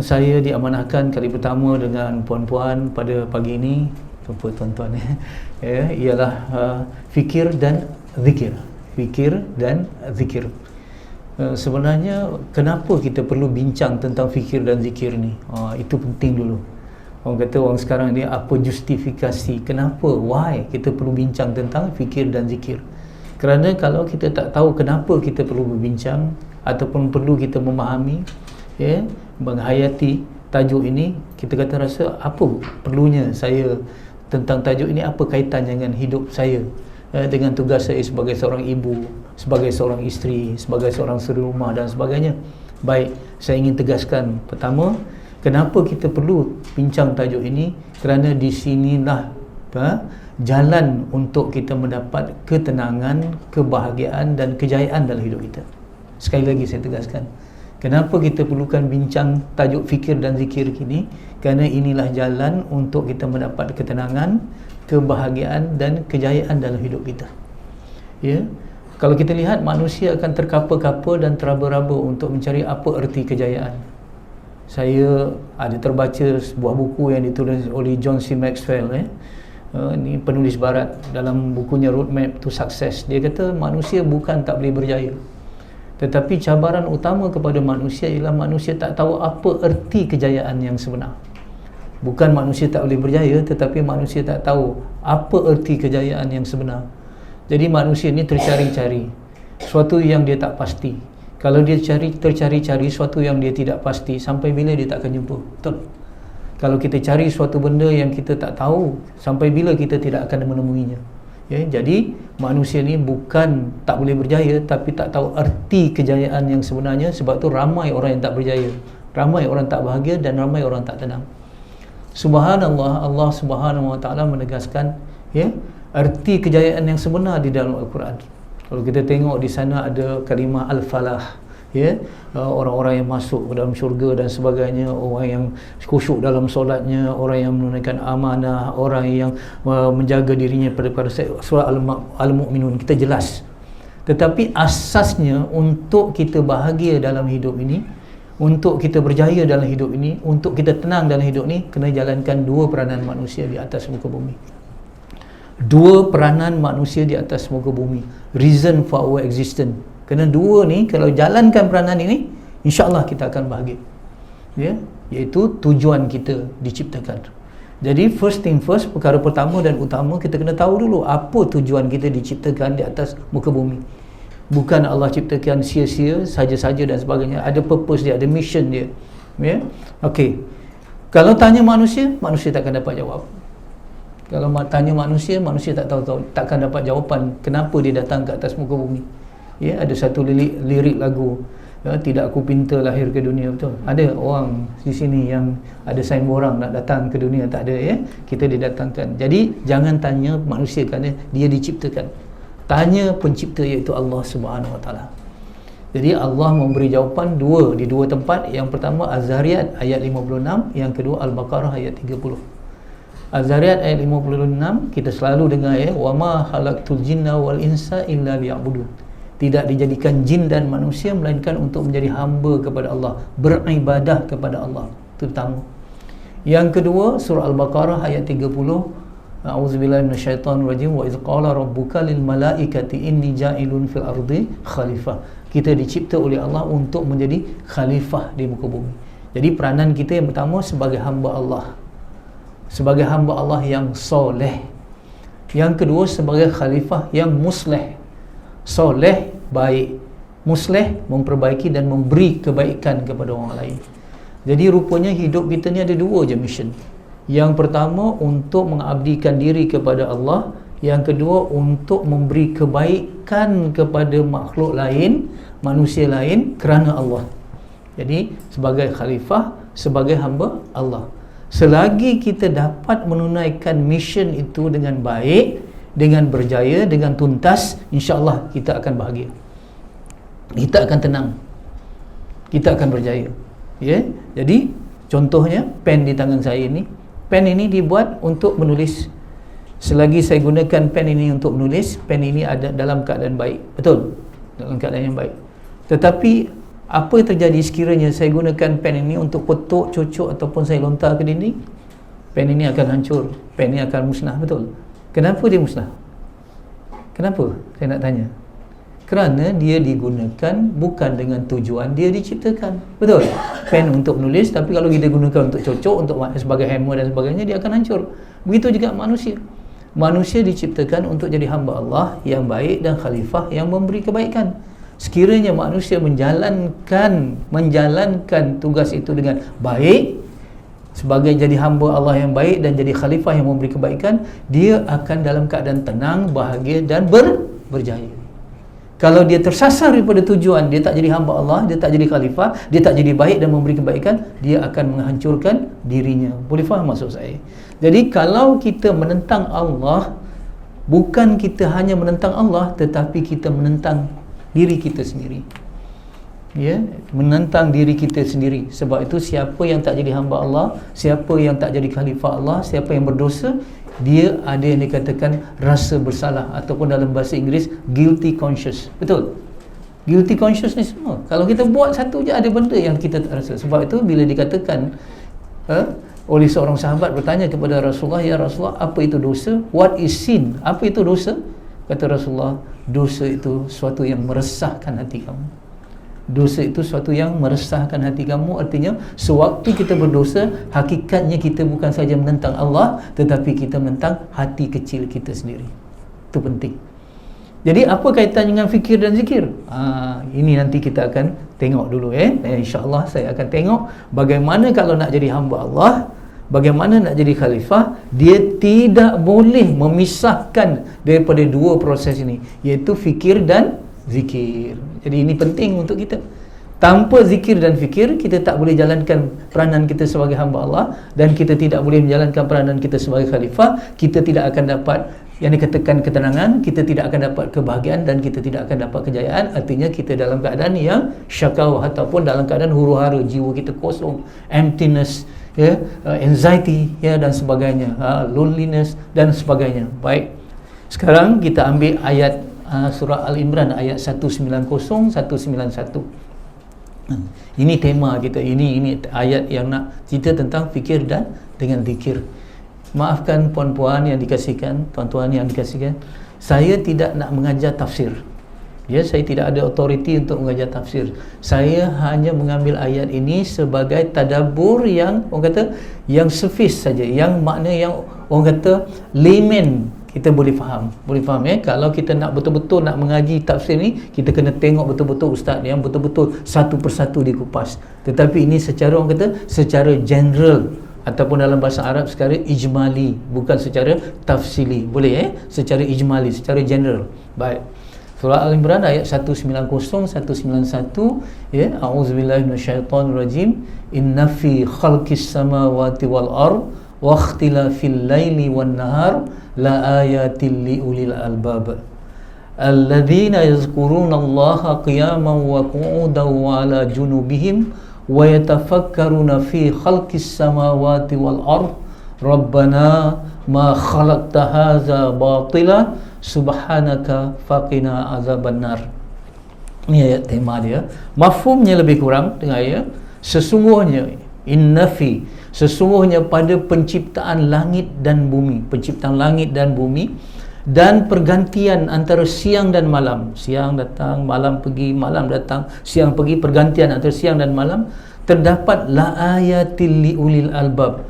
Saya diamanahkan kali pertama dengan puan-puan pada pagi ini, apa tuan-tuan ialah fikir dan zikir. Fikir dan zikir. Sebenarnya kenapa kita perlu bincang tentang fikir dan zikir ni? Itu penting dulu. Orang kata orang sekarang ni apa justifikasi, kenapa, why kita perlu bincang tentang fikir dan zikir? Kerana kalau kita tak tahu kenapa kita perlu berbincang ataupun perlu kita memahami, menghayati tajuk ini, kita kata rasa apa perlunya saya tentang tajuk ini, apa kaitan dengan hidup saya, dengan tugas saya sebagai seorang ibu, sebagai seorang isteri, sebagai seorang suri rumah dan sebagainya. Baik, saya ingin tegaskan, pertama, kenapa kita perlu bincang tajuk ini? Kerana di sinilah jalan untuk kita mendapat ketenangan, kebahagiaan dan kejayaan dalam hidup kita. Sekali lagi saya tegaskan, kenapa kita perlukan bincang tajuk fikir dan zikir ini? Kerana inilah jalan untuk kita mendapat ketenangan, kebahagiaan dan kejayaan dalam hidup kita. Kalau kita lihat, manusia akan terkapa-kapa dan teraba-raba untuk mencari apa erti kejayaan. Saya ada terbaca sebuah buku yang ditulis oleh John C. Maxwell, ini penulis barat, dalam bukunya Roadmap to Success. Dia kata manusia bukan tak boleh berjaya, tetapi cabaran utama kepada manusia ialah manusia tak tahu apa erti kejayaan yang sebenar. Bukan manusia tak boleh berjaya, tetapi manusia tak tahu apa erti kejayaan yang sebenar. Jadi manusia ni tercari-cari sesuatu yang dia tak pasti. Kalau dia tercari-cari sesuatu yang dia tidak pasti, sampai bila dia tak akan jumpa? Betul? Kalau kita cari suatu benda yang kita tak tahu, sampai bila kita tidak akan menemuinya? Jadi manusia ni bukan tak boleh berjaya, tapi tak tahu erti kejayaan yang sebenarnya. Sebab tu ramai orang yang tak berjaya, ramai orang tak bahagia dan ramai orang tak tenang. Subhanallah, Allah Subhanahu Wa Taala menegaskan erti kejayaan yang sebenar di dalam Al-Quran. Kalau kita tengok di sana ada kalimah al-falah, orang-orang yang masuk ke dalam syurga dan sebagainya, orang yang khusyuk dalam solatnya, orang yang menunaikan amanah, orang yang menjaga dirinya pada surah Al-Mu'minun, kita jelas. Tetapi asasnya untuk kita bahagia dalam hidup ini, untuk kita berjaya dalam hidup ini, untuk kita tenang dalam hidup ini, kena jalankan dua peranan manusia di atas muka bumi. Dua peranan manusia di atas muka bumi, reason for our existence. Kerana dua ni, kalau jalankan peranan ini, insya-Allah kita akan bahagia. Iaitu tujuan kita diciptakan. Jadi first thing first, perkara pertama dan utama, kita kena tahu dulu apa tujuan kita diciptakan di atas muka bumi. Bukan Allah ciptakan sia-sia, saja-saja dan sebagainya. Ada purpose dia, ada mission dia. Okey. Kalau tanya manusia, manusia takkan dapat jawab. Kalau tanya manusia, manusia takkan dapat jawapan kenapa dia datang ke atas muka bumi. Ada satu lirik lagu, tidak aku pinta lahir ke dunia, betul? Ada orang di sini yang ada sign borang nak datang ke dunia, tak ada, kita didatangkan. Jadi jangan tanya manusia kerana dia diciptakan. Tanya pencipta, iaitu Allah Subhanahu Wa Taala. Jadi Allah memberi jawapan di dua tempat. Yang pertama Az-Zariyat ayat 56, yang kedua Al-Baqarah ayat 30. Az-Zariyat ayat 56 kita selalu dengar, wa ma khalaqtul jinna wal insa illa liya'budun. Tidak dijadikan jin dan manusia melainkan untuk menjadi hamba kepada Allah, beribadah kepada Allah. Itu pertama. Yang kedua, surah Al-Baqarah ayat 30, a'udzubillahi minasyaitonir rajim, wa idz qala rabbuka lil malaikati inni ja'ilun fil ardi khalifah. Kita dicipta oleh Allah untuk menjadi khalifah di muka bumi. Jadi peranan kita yang pertama sebagai hamba Allah, sebagai hamba Allah yang soleh. Yang kedua, sebagai khalifah yang musleh. Soleh, baik. Musleh, memperbaiki dan memberi kebaikan kepada orang lain. Jadi rupanya hidup kita ni ada dua je mission. Yang pertama, untuk mengabdikan diri kepada Allah. Yang kedua, untuk memberi kebaikan kepada makhluk lain, manusia lain, kerana Allah. Jadi sebagai khalifah, sebagai hamba Allah. Selagi kita dapat menunaikan mission itu dengan baik, dengan berjaya, dengan tuntas, insya-Allah kita akan bahagia. Kita akan tenang. Kita akan berjaya. Jadi contohnya pen di tangan saya ini, pen ini dibuat untuk menulis. Selagi saya gunakan pen ini untuk menulis, pen ini ada dalam keadaan baik. Betul? Dalam keadaan yang baik. Tetapi Apa yang terjadi sekiranya saya gunakan pen ini untuk petuk, cocok ataupun saya lontar ke dinding? Pen ini akan hancur, pen ini akan musnah, betul? Kenapa dia musnah? Kenapa? Saya nak tanya. Kerana dia digunakan bukan dengan tujuan dia diciptakan, betul? Pen untuk menulis, tapi kalau kita gunakan untuk cocok, untuk sebagai hammer dan sebagainya, dia akan hancur. Begitu juga manusia. Manusia diciptakan untuk jadi hamba Allah yang baik dan khalifah yang memberi kebaikan. Sekiranya manusia menjalankan tugas itu dengan baik, sebagai jadi hamba Allah yang baik dan jadi khalifah yang memberi kebaikan, dia akan dalam keadaan tenang, bahagia dan berjaya. Kalau dia tersasar daripada tujuan, dia tak jadi hamba Allah, dia tak jadi khalifah, dia tak jadi baik dan memberi kebaikan, dia akan menghancurkan dirinya. Boleh faham maksud saya? Jadi kalau kita menentang Allah, bukan kita hanya menentang Allah, tetapi kita menentang diri kita sendiri. Ya, menentang diri kita sendiri. Sebab itu siapa yang tak jadi hamba Allah, siapa yang tak jadi khalifah Allah, siapa yang berdosa, dia ada yang dikatakan rasa bersalah, ataupun dalam bahasa Inggeris guilty conscious. Betul? Guilty conscious ni semua. Kalau kita buat satu je, ada benda yang kita tak rasa. Sebab itu bila dikatakan oleh seorang sahabat bertanya kepada Rasulullah, ya Rasulullah, apa itu dosa? What is sin? Apa itu dosa? Kata Rasulullah, dosa itu sesuatu yang meresahkan hati kamu. Dosa itu sesuatu yang meresahkan hati kamu. Artinya sewaktu kita berdosa, hakikatnya kita bukan saja menentang Allah, tetapi kita menentang hati kecil kita sendiri. Itu penting. Jadi apa kaitan dengan fikir dan zikir? Ini nanti kita akan tengok dulu. InsyaAllah saya akan tengok bagaimana kalau nak jadi hamba Allah, bagaimana nak jadi khalifah, dia tidak boleh memisahkan daripada dua proses ini, iaitu fikir dan zikir. Jadi ini penting untuk kita. Tanpa zikir dan fikir, kita tak boleh jalankan peranan kita sebagai hamba Allah, dan kita tidak boleh menjalankan peranan kita sebagai khalifah. Kita tidak akan dapat yang dikatakan ketenangan, kita tidak akan dapat kebahagiaan, dan kita tidak akan dapat kejayaan. Artinya kita dalam keadaan yang syakau, ataupun dalam keadaan huru-hara, jiwa kita kosong, emptiness, anxiety, dan sebagainya, loneliness dan sebagainya. Baik, sekarang kita ambil ayat surah Al-Imran ayat 190, 191. Ini tema kita. Ini ayat yang nak cerita tentang fikir dan dengan zikir. Maafkan puan-puan yang dikasihkan, tuan-tuan yang dikasihkan, saya tidak nak mengajar tafsir. Saya tidak ada autoriti untuk mengajar tafsir. Saya hanya mengambil ayat ini sebagai tadabbur yang orang kata yang surface saja, yang makna yang orang kata layman kita boleh faham. Kalau kita nak betul-betul nak mengaji tafsir ni, kita kena tengok betul-betul ustaz yang betul-betul satu persatu dikupas. Tetapi ini secara orang kata secara general, ataupun dalam bahasa Arab secara ijmali, bukan secara tafsili. Boleh secara ijmali, secara general. Baik. Surah Al-Imran ayat 190, 191, A'udzubillahi minasyaitonirrajim. Inna fi khalqis samawati wal ard wa ikhtilafil laili wan nahar la ayatin li ulil albab alladzina yazkuruna Allaha qiyaman wa qu'udan wa ala junubihim wa yatafakkaruna fi khalqis samawati wal ard rabbana ma khalaqta hadza batila subhanaka faqina azabannar. Ini ayat tema dia. Mafhumnya lebih kurang dengan ayat sesungguhnya, sesungguhnya pada penciptaan langit dan bumi, dan pergantian antara siang dan malam, siang datang, malam pergi, malam datang, siang pergi, pergantian antara siang dan malam, terdapat la ayatil li ulil albab.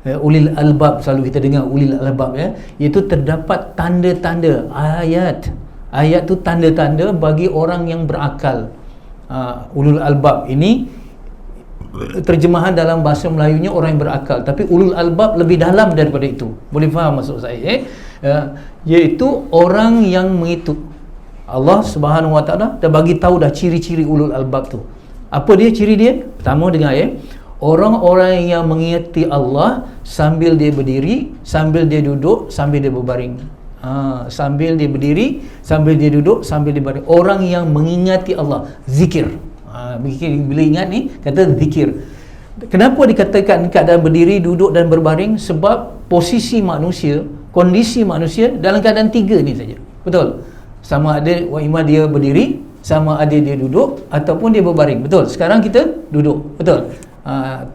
Ulil albab, selalu kita dengar ulil albab, iaitu terdapat tanda-tanda. Ayat tu tanda-tanda bagi orang yang berakal. Ulul albab ini terjemahan dalam bahasa Melayunya orang yang berakal, tapi ulul albab lebih dalam daripada itu. Boleh faham maksud saya? Iaitu orang yang mengikut Allah Subhanahu Wa Taala. Dah bagi tahu dah ciri-ciri ulul albab tu. Apa dia ciri dia? Pertama dengar orang-orang yang mengingati Allah sambil dia berdiri, sambil dia duduk, sambil dia berbaring. Sambil dia berdiri, sambil dia duduk, sambil dia berbaring. Orang yang mengingati Allah, zikir. Bila ingat ni, kata zikir. Kenapa dikatakan keadaan berdiri, duduk dan berbaring? Sebab posisi manusia, kondisi manusia dalam keadaan tiga ni saja. Betul? Sama ada imam dia berdiri, sama ada dia duduk ataupun dia berbaring. Betul. Sekarang kita duduk. Betul.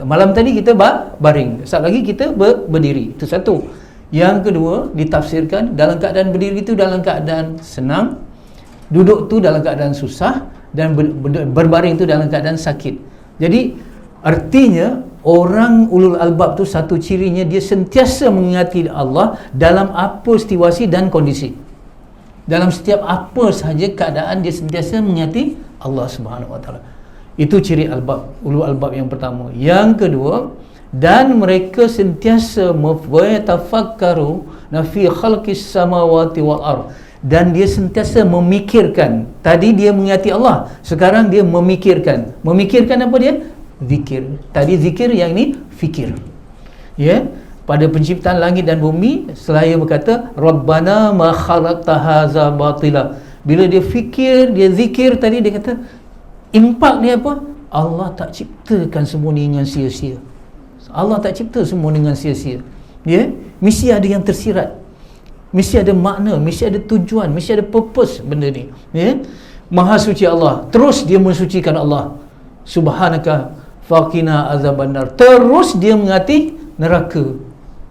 Malam tadi kita baring. Saat lagi kita berdiri. Itu satu. Yang kedua, ditafsirkan dalam keadaan berdiri itu dalam keadaan senang, duduk tu dalam keadaan susah, dan berbaring tu dalam keadaan sakit. Jadi artinya orang ulul albab tu satu cirinya dia sentiasa mengingati Allah dalam apa situasi dan kondisi. Dalam setiap apa sahaja keadaan dia sentiasa mengingati Allah Subhanahu Wa Taala. Itu ciri albab, ulul albab yang pertama. Yang kedua, dan mereka sentiasa yatafakkaru fi khalqis samawati wal ard, dan dia sentiasa memikirkan. Tadi dia mengingati Allah, sekarang dia memikirkan. Memikirkan apa dia? Zikir. Tadi zikir, yang ini fikir. Ya, pada penciptaan langit dan bumi, seraya berkata Rabbana ma khalaqta hadza batila. Bila dia fikir, dia zikir, tadi dia kata impak dia apa? Allah tak ciptakan semua ni dengan sia-sia. Allah tak cipta semua dengan sia-sia. Ya, mesti ada yang tersirat. Mesti ada makna, mesti ada tujuan, mesti ada purpose benda ni. Ya. Maha suci Allah. Terus dia mensucikan Allah. Subhanaka faqina azabannar. Terus dia mengati neraka.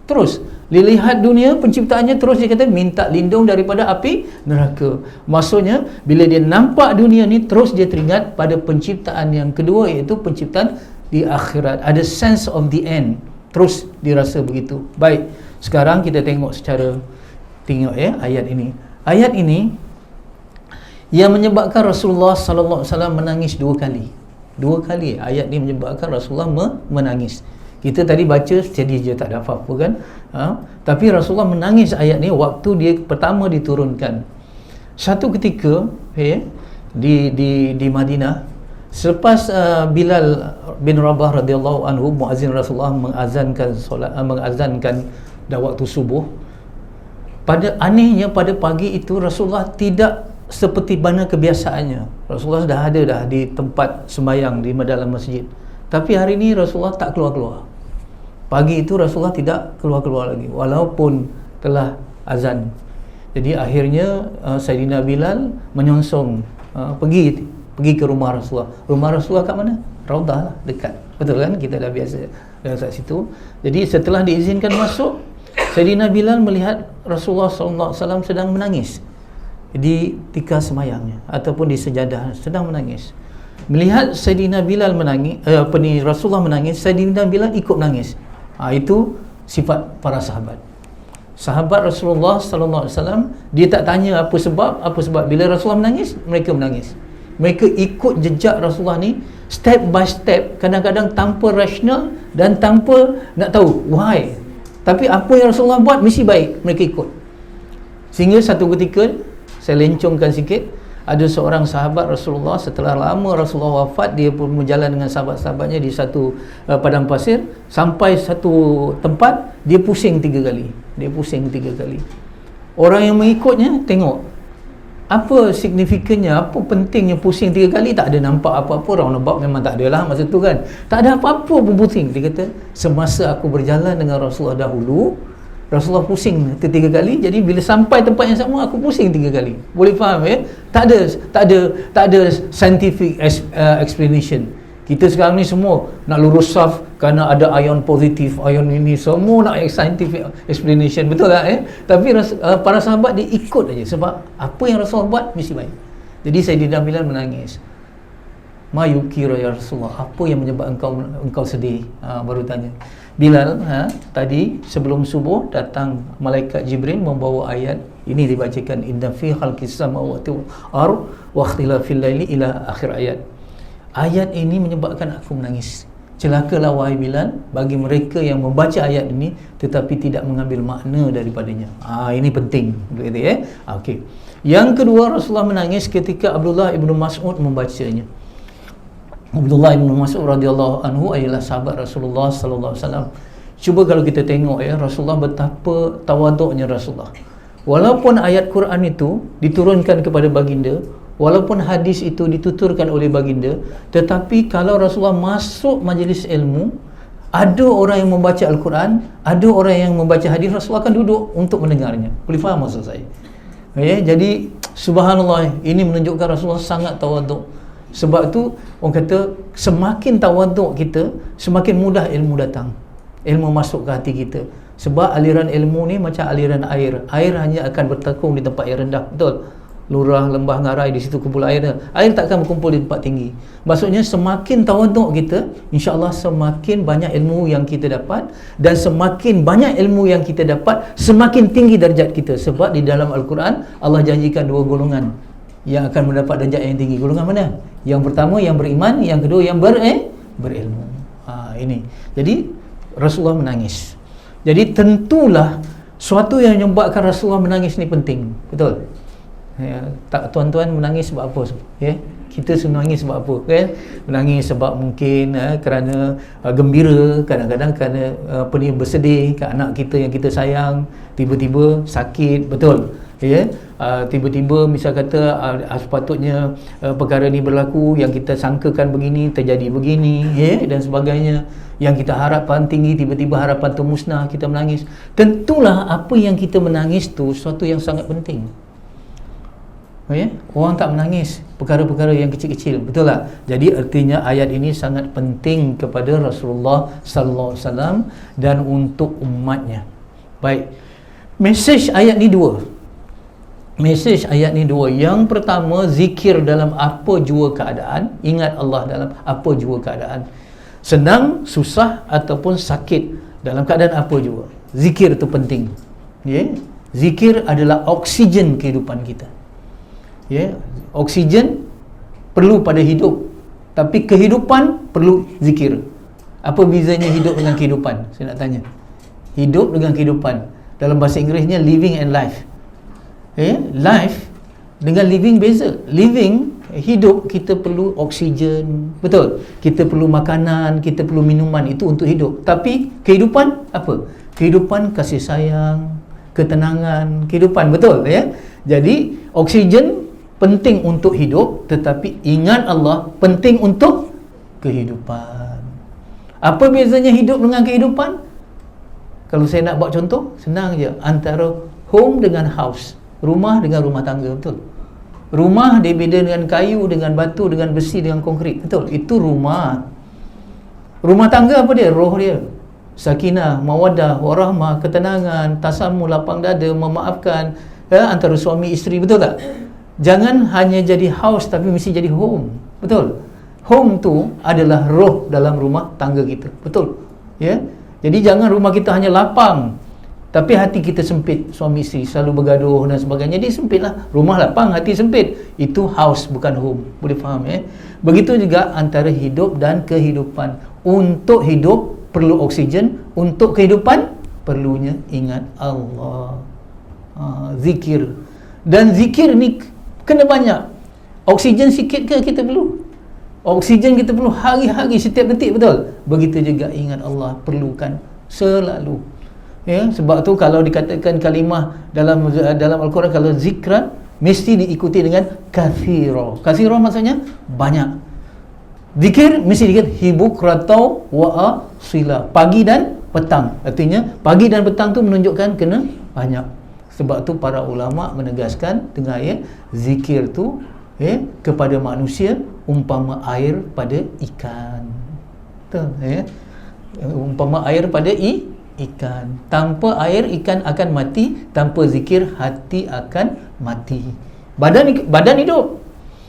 Terus dilihat dunia penciptaannya, terus dia kata minta lindung daripada api neraka. Maksudnya bila dia nampak dunia ni, terus dia teringat pada penciptaan yang kedua, iaitu penciptaan di akhirat. Ada sense of the end. Terus dirasa begitu. Baik, sekarang kita tengok ayat ini. Ayat ini yang menyebabkan Rasulullah sallallahu alaihi wasallam menangis dua kali. Dua kali ayat ini menyebabkan Rasulullah menangis. Kita tadi baca steady je, tak ada apa-apa kan. Tapi Rasulullah menangis ayat ni waktu dia pertama diturunkan. Satu ketika di Madinah, selepas Bilal bin Rabah radhiyallahu anhu, muazzin Rasulullah, mengazankan dah waktu subuh. Anehnya pada pagi itu Rasulullah tidak seperti mana kebiasaannya. Rasulullah dah ada di tempat sembahyang di dalam masjid. Tapi hari ini Rasulullah tak keluar-keluar. Pagi itu Rasulullah tidak keluar-keluar lagi walaupun telah azan. Jadi akhirnya Sayyidina Bilal menyongsong pergi ke rumah Rasulullah. Rumah Rasulullah kat mana? Raudah lah, dekat. Betul kan? Kita dah biasa dekat situ. Jadi setelah diizinkan masuk, Sayyidina Bilal melihat Rasulullah sallallahu alaihi wasallam sedang menangis di tikar semayangnya ataupun di sejadah, sedang menangis. Melihat Sayyidina Bilal menangis, Rasulullah menangis, Sayyidina Bilal ikut menangis. Itu sifat para sahabat. Sahabat Rasulullah sallallahu alaihi wasallam, dia tak tanya apa sebab. Bila Rasulullah menangis, mereka menangis. Mereka ikut jejak Rasulullah ni step by step, kadang-kadang tanpa rasional dan tanpa nak tahu why. Tapi apa yang Rasulullah buat mesti baik, mereka ikut. Sehingga satu ketika, saya lencongkan sikit, ada seorang sahabat Rasulullah, setelah lama Rasulullah wafat, dia pun berjalan dengan sahabat-sahabatnya di satu padang pasir. Sampai satu tempat, dia pusing 3 kali. Orang yang mengikutnya tengok apa signifikannya, apa pentingnya pusing 3 kali. Tak ada nampak apa-apa. Orang nampak memang tak ada lah masa tu kan, tak ada apa-apa pun pusing. Dia kata, semasa aku berjalan dengan Rasulullah dahulu, Rasulullah pusing 3 kali, jadi bila sampai tempat yang sama, aku pusing 3 kali. Boleh faham ya? Tak ada scientific explanation. Kita sekarang ni semua nak lurus saf kerana ada ion positif, ion ini, semua nak scientific explanation, betul tak Tapi para sahabat dia ikut aja sebab apa yang Rasulullah buat mesti baik. Jadi Sayyidina Bilal menangis. Ma yukira ya Rasulullah, apa yang menyebabkan engkau sedih? Baru tanya. Bilal, tadi sebelum subuh datang malaikat Jibril membawa ayat ini, dibacakan inna fi khalqis samawati wal ard wa ikhtilafil laili ila akhir ayat. Ayat ini menyebabkan aku menangis. Celakalah wahai Bilal bagi mereka yang membaca ayat ini tetapi tidak mengambil makna daripadanya. Ini penting begitu ya. Okey. Yang kedua, Rasulullah menangis ketika Abdullah ibnu Mas'ud membacanya. Abdullah bin Mas'ud radhiyallahu anhu adalah sahabat Rasulullah sallallahu alaihi wasallam. Cuba kalau kita tengok Rasulullah betapa tawaduknya Rasulullah. Walaupun ayat Quran itu diturunkan kepada baginda, walaupun hadis itu dituturkan oleh baginda, tetapi kalau Rasulullah masuk majlis ilmu, ada orang yang membaca Al-Quran, ada orang yang membaca hadis, Rasulullah akan duduk untuk mendengarnya. Boleh faham maksud saya? Jadi Subhanallah, ini menunjukkan Rasulullah sangat tawaduk. Sebab tu orang kata semakin tawaduk kita, semakin mudah ilmu datang, ilmu masuk ke hati kita. Sebab aliran ilmu ni macam aliran air. Air hanya akan bertekung di tempat yang rendah, betul? Lurah, lembah, ngarai, di situ kumpul air. Air tak akan berkumpul di tempat tinggi. Maksudnya semakin tawaduk kita, insya-Allah semakin banyak ilmu yang kita dapat, dan semakin banyak ilmu yang kita dapat, semakin tinggi darjat kita. Sebab di dalam Al-Quran Allah janjikan dua golongan yang akan mendapat darjat yang tinggi. Golongan mana? Yang pertama yang beriman, yang kedua yang berilmu. Ini. Jadi Rasulullah menangis. Jadi tentulah suatu yang menyebabkan Rasulullah menangis ni penting, betul? Ya, tak, tuan-tuan menangis sebab apa? Ya, kita semua menangis sebab apa? Kan? Menangis sebab mungkin kerana gembira, kadang-kadang kerana bersedih ke anak kita yang kita sayang tiba-tiba sakit, betul? Ya, tiba-tiba misal kata sepatutnya perkara ni berlaku, yang kita sangkakan begini terjadi begini, ya, dan sebagainya. Yang kita harapkan tinggi, tiba-tiba harapan tu musnah, kita menangis. Tentulah apa yang kita menangis tu sesuatu yang sangat penting. Ya? Orang tak menangis perkara-perkara yang kecil-kecil, betul tak? Jadi artinya ayat ini sangat penting kepada Rasulullah sallallahu alaihi wasallam dan untuk umatnya. Baik. Mesej ayat ni dua. Mesej ayat ni dua. Yang pertama, zikir dalam apa jua keadaan. Ingat Allah dalam apa jua keadaan. Senang, susah ataupun sakit, dalam keadaan apa jua, zikir tu penting. Ya? Zikir adalah oksigen kehidupan kita. Ya, oksigen perlu pada hidup, tapi kehidupan perlu zikir. Apa bezanya hidup dengan kehidupan? Saya nak tanya. Hidup dengan kehidupan, dalam bahasa Inggerisnya living and life. Ya, life dengan living beza. Living, hidup, kita perlu oksigen, betul? Kita perlu makanan, kita perlu minuman, itu untuk hidup. Tapi kehidupan apa? Kehidupan kasih sayang, ketenangan, kehidupan, betul ya? Jadi oksigen penting untuk hidup, tetapi ingat Allah penting untuk kehidupan. Apa bezanya hidup dengan kehidupan? Kalau saya nak buat contoh, senang je. Antara home dengan house, rumah dengan rumah tangga, betul? Rumah dia beda dengan kayu, dengan batu, dengan besi, dengan konkrit, betul? Itu rumah. Rumah tangga apa dia? Roh dia. Sakinah, mawaddah, warahmah, ketenangan, tasamu, lapang dada, memaafkan, antara suami isteri, betul tak? Jangan hanya jadi house, tapi mesti jadi home, betul? Home tu adalah roh dalam rumah tangga kita, betul? Ya. Jadi jangan rumah kita hanya lapang, tapi hati kita sempit, suami isteri selalu bergaduh dan sebagainya. Jadi sempitlah. Rumah lapang, hati sempit. Itu house, bukan home. Boleh faham ya? Begitu juga antara hidup dan kehidupan. Untuk hidup perlu oksigen, untuk kehidupan perlunya ingat Allah. Zikir. Dan zikir ni kena banyak. Oksigen sikit ke kita perlu? Oksigen kita perlu hari-hari, setiap detik, betul? Begitu juga ingat Allah, perlukan selalu. Ya, sebab tu kalau dikatakan kalimah dalam Al-Quran, kalau zikran mesti diikuti dengan kathira. Kathira maksudnya banyak. Zikir mesti dikit hibukratan wa asila, pagi dan petang. Artinya pagi dan petang tu menunjukkan kena banyak. Sebab tu para ulama menegaskan dengan ayat zikir tu kepada manusia umpama air pada ikan. Betul ya? Umpama air pada ikan. Tanpa air ikan akan mati, tanpa zikir hati akan mati. Badan hidup,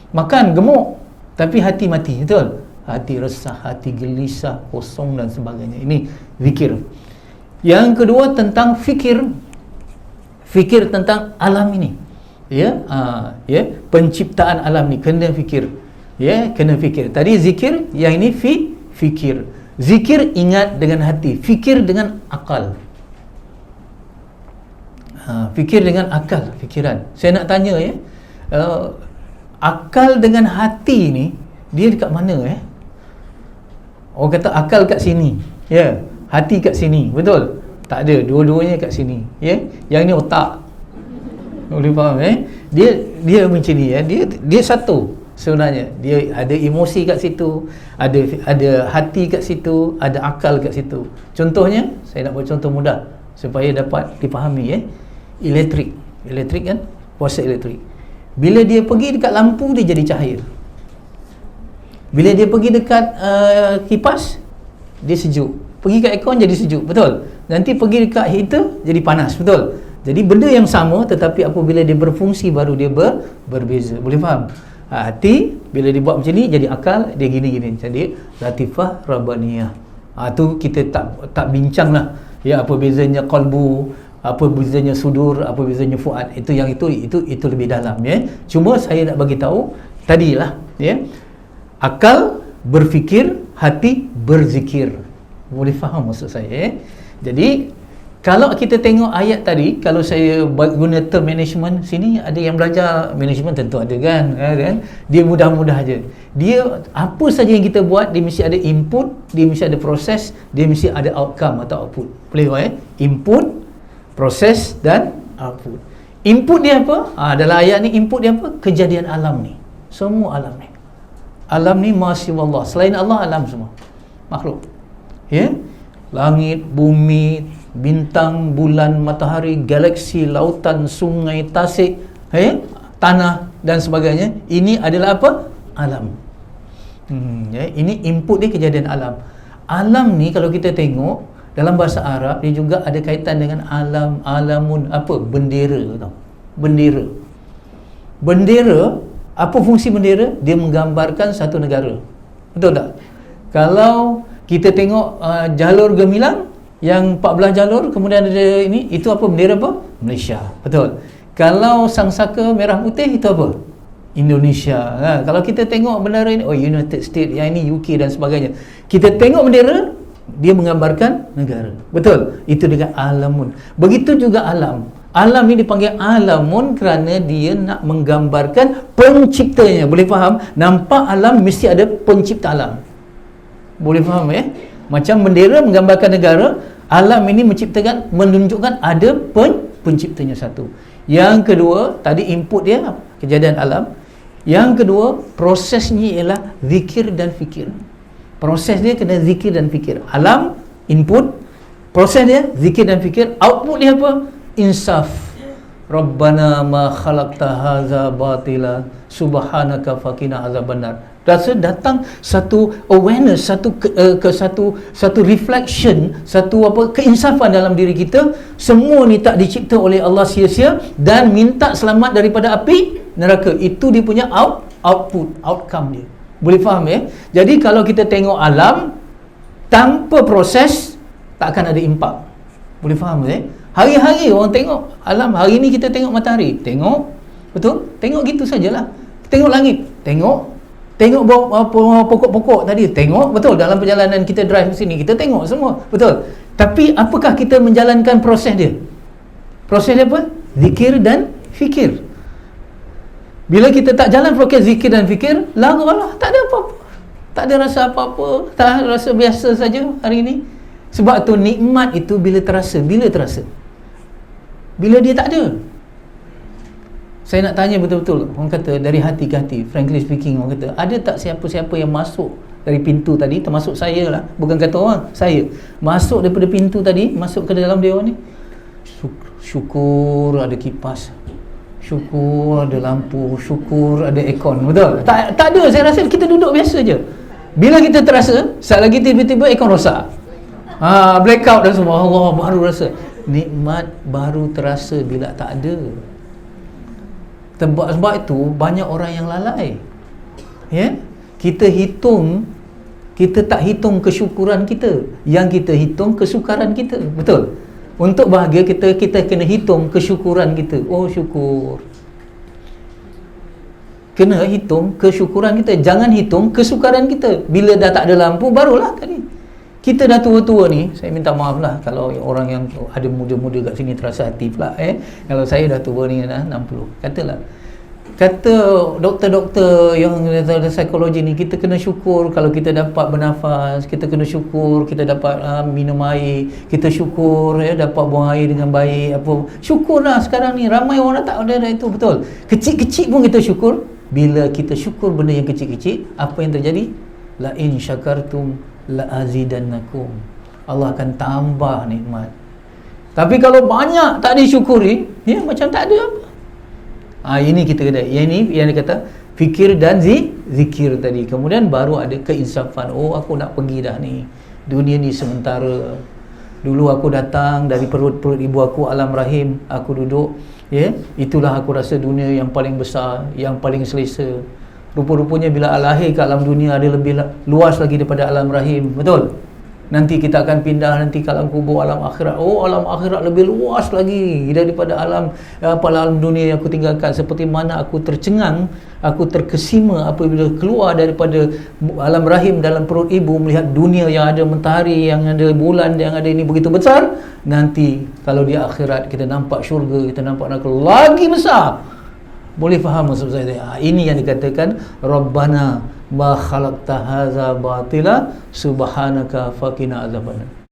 makan gemuk, tapi hati mati, betul? Hati resah, hati gelisah, kosong dan sebagainya. Ini zikir. Yang kedua tentang fikir. Fikir tentang alam ini. Ya, penciptaan alam ni kena fikir. Ya, kena fikir. Tadi zikir, yang ini fikir. Zikir ingat dengan hati, fikir dengan akal. Fikir dengan akal, fikiran. Saya nak tanya ya, akal dengan hati ni dia dekat mana ya? Orang kata akal kat sini, ya, hati kat sini, betul? Tak ada, dua-duanya kat sini, ya. Yang ni otak. Boleh faham Dia macam ni ya, dia satu. Sebenarnya dia ada emosi kat situ, ada hati kat situ, ada akal kat situ. Contohnya, saya nak buat contoh mudah supaya dapat dipahami ya. Elektrik kan, kuasa elektrik. Bila dia pergi dekat lampu, dia jadi cahaya. Bila dia pergi dekat kipas, dia sejuk. Pergi kat aircon, jadi sejuk. Betul? Nanti pergi dekat heater, jadi panas. Betul? Jadi benda yang sama, tetapi apabila dia berfungsi, baru dia berbeza. Boleh faham? Hati, bila dia buat macam ni, jadi akal, dia gini-gini. Jadi latifah rabbaniyah. Tu kita tak bincang lah. Ya, apa bezanya qalbu, apa bezanya sudur, apa bezanya fuad. Itu lebih dalam, ya. Cuma saya nak bagi tahu tadilah, ya. Akal berfikir, hati berzikir. Boleh faham maksud saya, ya? Jadi kalau kita tengok ayat tadi, kalau saya guna term management, sini ada yang belajar management, tentu ada kan? Dia mudah-mudah aja. Dia apa saja yang kita buat, dia mesti ada input, dia mesti ada proses, dia mesti ada outcome atau output. Boleh tak, input, proses dan output. Input dia apa? Dalam ayat ni input dia apa? Kejadian alam ni. Semua alam ni. Alam ni masya Allah. Selain Allah, alam semua makhluk. Ya? Langit, bumi, bintang, bulan, matahari, galaksi, lautan, sungai, tasik, tanah dan sebagainya. Ini adalah apa? Alam. Ini input dia, kejadian alam. Alam ni kalau kita tengok dalam bahasa Arab, dia juga ada kaitan dengan alam, alamun, apa? Bendera tau. Bendera. Bendera, apa fungsi bendera? Dia menggambarkan satu negara. Betul tak? Kalau kita tengok jalur gemilang yang 14 jalur, kemudian ada ini, itu apa? Bendera apa? Malaysia. Betul. Kalau sangsaka merah putih, itu apa? Indonesia. Kalau kita tengok bendera ini, United States, yang ini UK dan sebagainya. Kita tengok bendera, dia menggambarkan negara. Betul. Itu dengan alamun. Begitu juga alam. Alam ini dipanggil alamun kerana dia nak menggambarkan penciptanya. Boleh faham? Nampak alam, mesti ada pencipta alam. Boleh faham, ya? Macam bendera menggambarkan negara, alam ini menciptakan, menunjukkan ada penciptanya satu. Yang kedua, tadi input dia kejadian alam. Yang kedua, prosesnya ialah zikir dan fikir. Proses dia kena zikir dan fikir. Alam, input, proses dia zikir dan fikir. Output dia apa? Insaf. Rabbana ma khalaqta hadza batila subhanaka faqina azabannar. Rasa datang satu awareness, satu reflection, satu apa, keinsafan dalam diri kita. Semua ni tak dicipta oleh Allah sia-sia, dan minta selamat daripada api neraka. Itu dia punya output, outcome dia. Boleh faham, ya? Jadi kalau kita tengok alam tanpa proses, tak akan ada impak. Boleh faham, ya? Hari-hari orang tengok alam. Hari ni kita tengok matahari, tengok, betul? Tengok gitu sajalah. Tengok langit, tengok pokok-pokok tadi, tengok, betul. Dalam perjalanan kita drive ke sini, kita tengok semua, betul. Tapi apakah kita menjalankan proses dia? Proses dia apa? Zikir dan fikir. Bila kita tak jalan proses zikir dan fikir, lalu tak ada apa-apa, tak ada rasa apa-apa, tak rasa biasa saja hari ini. Sebab tu nikmat itu bila terasa, bila dia tak ada. Saya nak tanya betul-betul, orang kata dari hati ke hati, frankly speaking, orang kata, ada tak siapa-siapa yang masuk dari pintu tadi, termasuk saya lah, bukan kata orang, saya masuk daripada pintu tadi, masuk ke dalam dewan ni, syukur ada kipas, syukur ada lampu, syukur ada aircon, betul? Tak ada, saya rasa kita duduk biasa je. Bila kita terasa, saat lagi tiba-tiba aircon rosak, blackout dan semua, Allah, baru rasa nikmat, baru terasa bila tak ada. Sebab itu banyak orang yang lalai, ya? Kita tak hitung kesyukuran kita, yang kita hitung kesukaran kita. Betul? Untuk bahagia kita kena hitung kesyukuran kita. Oh, syukur. Kena hitung kesyukuran kita, jangan hitung kesukaran kita. Bila dah tak ada lampu, barulah tadi. Kita dah tua-tua ni, saya minta maaf lah kalau orang yang ada muda-muda kat sini terasa hati pula, kalau saya dah tua ni, dah 60, kata doktor-doktor yang psikologi ni, kita kena syukur kalau kita dapat bernafas, kita kena syukur kita dapat minum air, kita syukur dapat buang air dengan baik, syukurlah. Sekarang ni ramai orang tak ada itu, betul. Kecil-kecil pun kita syukur. Bila kita syukur benda yang kecil-kecil, apa yang terjadi? La in syakartum la azidannakum. Allah akan tambah nikmat. Tapi kalau banyak tak disyukuri, macam tak ada apa. Ini kita kena, yang dia kata fikir dan zikir tadi. Kemudian baru ada keinsafan. Aku nak pergi dah ni, dunia ni sementara. Dulu aku datang dari perut ibu aku, alam rahim, aku duduk, itulah aku rasa dunia yang paling besar, yang paling selesa. Rupa-rupanya bila lahir ke alam dunia ada lebih luas lagi daripada alam rahim. Betul? Nanti kita akan pindah nanti ke alam kubur, alam akhirat. Alam akhirat lebih luas lagi daripada alam dunia yang aku tinggalkan. Seperti mana aku tercengang, aku terkesima apabila keluar daripada alam rahim dalam perut ibu, melihat dunia yang ada matahari, yang ada bulan, yang ada ini begitu besar. Nanti kalau di akhirat kita nampak syurga, kita nampak neraka lagi besar. Boleh faham maksud saya? Ini yang dikatakan Rabbana ma khalaqta hadza batila subhanaka faqina azabannar.